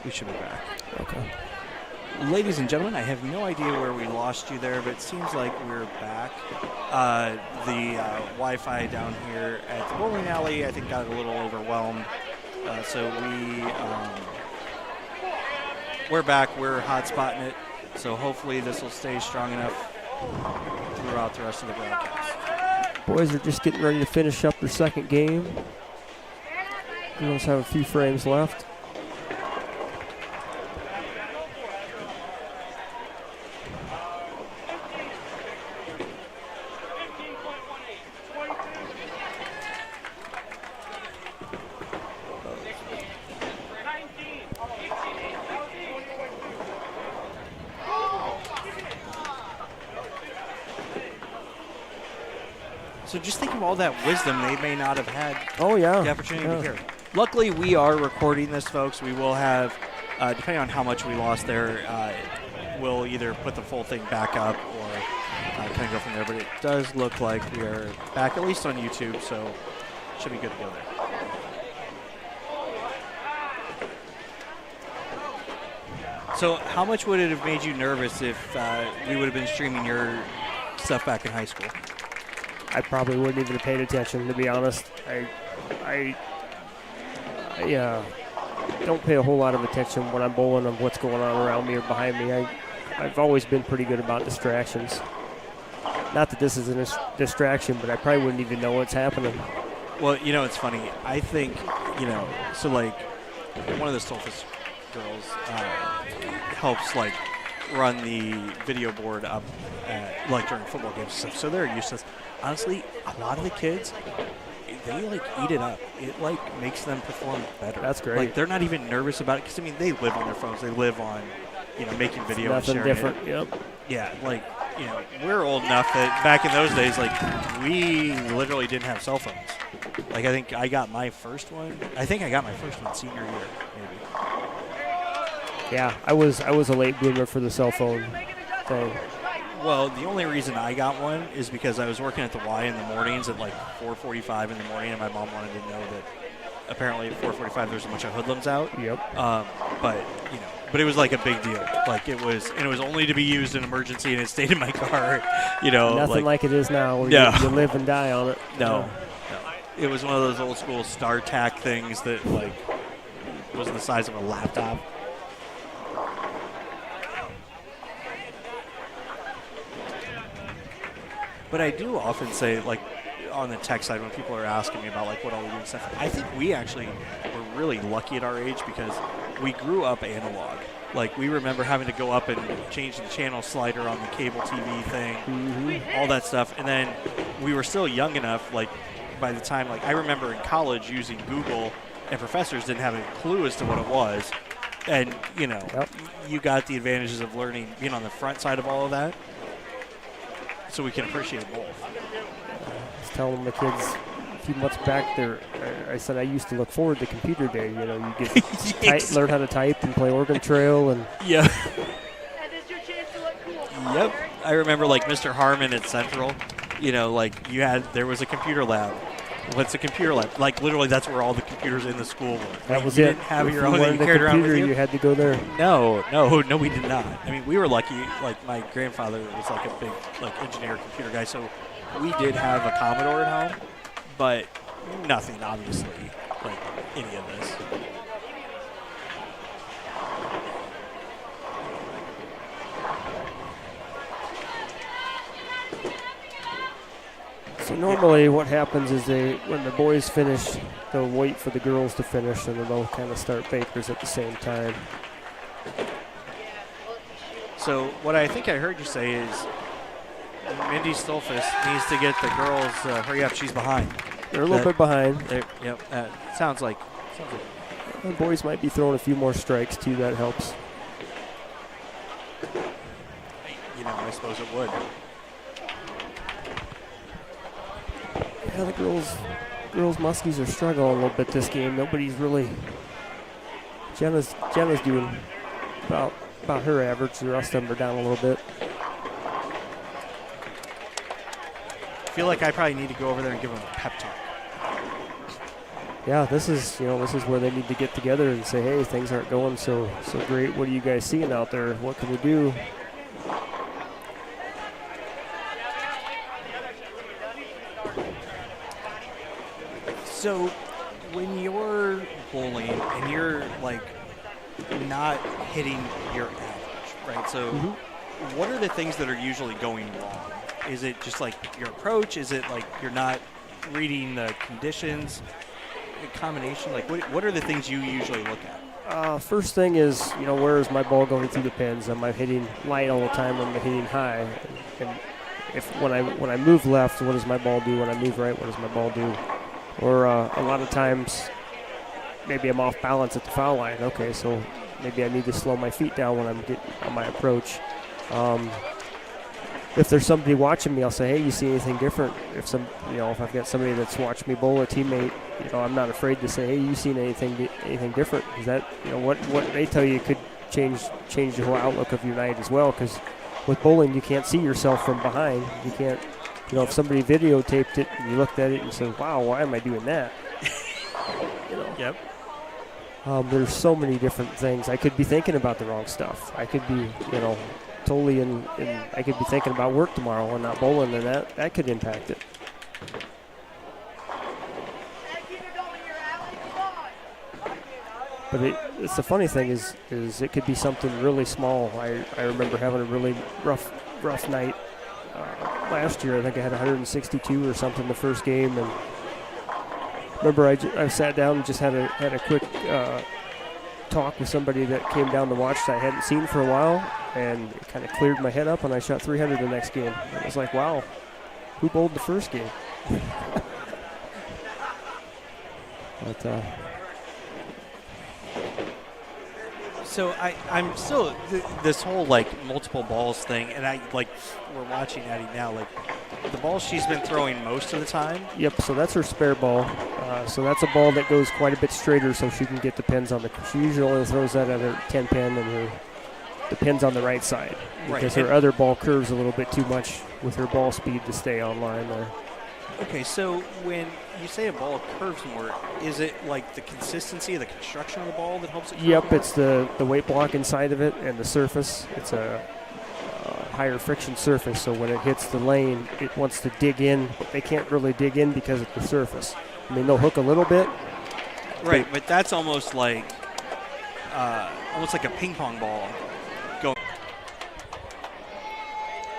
We should be back. Okay. Ladies and gentlemen, I have no idea where we lost you there, but it seems like we're back. The Wi-Fi down here at the bowling alley, I think, got a little overwhelmed. So we're back. We're hotspotting it. So hopefully this will stay strong enough throughout the rest of the broadcast. Boys are just getting ready to finish up their second game. Girls have a few frames left. So just think of all that wisdom they may not have had the opportunity to hear. Luckily, we are recording this, folks. We will have, depending on how much we lost there, we'll either put the full thing back up or kind of go from there. But it does look like we are back, at least on YouTube, so it should be good to go there. So how much would it have made you nervous if we would have been streaming your stuff back in high school? I probably wouldn't even have paid attention, to be honest. I don't pay a whole lot of attention when I'm bowling of what's going on around me or behind me. I've always been pretty good about distractions. Not that this is a distraction, but I probably wouldn't even know what's happening. Well, it's funny. I think, so like one of the Stolfus girls helps like run the video board up like during football games and stuff. So they're used to this. Honestly, a lot of the kids, they like eat it up. It like makes them perform better. That's great. Like they're not even nervous about it because they live on their phones. They live on, making video. Nothing and sharing different. It. Yep. Yeah, like we're old enough that back in those days, like we literally didn't have cell phones. Like I think I got my first one. Senior year, maybe. Yeah, I was a late bloomer for the cell phone thing. Well, the only reason I got one is because I was working at the Y in the mornings at like 4:45 in the morning, and my mom wanted to know that apparently at 4:45 there's a bunch of hoodlums out. Yep. But it was like a big deal. Like it was only to be used in emergency, and it stayed in my car. Nothing like it is now, where you live and die on it. No. It was one of those old school StarTAC things that like was the size of a laptop. But I do often say, like, on the tech side, when people are asking me about, like, what all we do and stuff, I think we actually were really lucky at our age because we grew up analog. Like, we remember having to go up and change the channel slider on the cable TV thing, all that stuff. And then we were still young enough, like, by the time, like, I remember in college using Google, and professors didn't have a clue as to what it was. And, you got the advantages of learning, being on the front side of all of that. So we can appreciate both. I was telling the kids a few months back there, I said I used to look forward to computer day. You get learn how to type and play Oregon Trail. And yeah. Yep. I remember like Mr. Harmon at Central, there was a computer lab. What's a computer lab? Like literally that's where all the computers in the school were. That was you it. Didn't have if your own that you carried around with you had to go there. No, we did not. I mean, we were lucky. Like my grandfather was like a big engineer computer guy, so we did have a Commodore at home, but nothing obviously like any of this. So normally what happens is when the boys finish, they'll wait for the girls to finish, and then they'll kind of start Bakers at the same time. So what I think I heard you say is Mindy Stolfus needs to get the girls hurry up. She's behind. They're a little bit behind. Yep. Sounds like. The boys might be throwing a few more strikes too. That helps. I suppose it would. Yeah, the girls Muskies are struggling a little bit this game. Nobody's really. Jenna's doing about her average. The rest of them are down a little bit. I feel like I probably need to go over there and give them a pep talk. yeah, this is where they need to get together and say, hey, things aren't going so great. What are you guys seeing out there? What can we do? So when you're bowling and you're like not hitting your average, right? So what are the things that are usually going wrong? Is it just like your approach? Is it like you're not reading the conditions, a combination? Like what are the things you usually look at? First thing is, where is my ball going through the pins? Am I hitting light all the time? Or am I hitting high? And if when I move left, what does my ball do? When I move right, what does my ball do? Or a lot of times, maybe I'm off balance at the foul line. Okay, so maybe I need to slow my feet down when I'm getting on my approach. If there's somebody watching me, I'll say, hey, you see anything different? If I've got somebody that's watched me bowl, a teammate, I'm not afraid to say, hey, you seen anything different? Because that, what they tell you could change the whole outlook of your night as well. Because with bowling, you can't see yourself from behind. You can't, if somebody videotaped it and you looked at it and said, wow, why am I doing that? Yep. There's so many different things. I could be thinking about the wrong stuff. I could be, totally I could be thinking about work tomorrow and not bowling, and that could impact it. But it's the funny thing is it could be something really small. I remember having a really rough night last year. I think I had 162 or something the first game, and remember I sat down and just had a quick talk with somebody that came down to watch that I hadn't seen for a while, and it kind of cleared my head up, and I shot 300 the next game. It was like, wow, who bowled the first game? But so I'm still this whole like multiple balls thing, and we're watching Addie now, like the ball she's been throwing most of the time. Yep, so that's her spare ball. So that's a ball that goes quite a bit straighter, so she can get the pins on the. She usually only throws that at her 10 pin and the pins on the right side, because her other ball curves a little bit too much with her ball speed to stay on line there. Okay, so when you say a ball curves more, is it like the consistency of the construction of the ball that helps it curve Yep, more? it's the weight block inside of it and the surface. It's a higher friction surface, so when it hits the lane, it wants to dig in, but they can't really dig in because of the surface. I mean, they'll hook a little bit. Right, but that's almost like a ping pong ball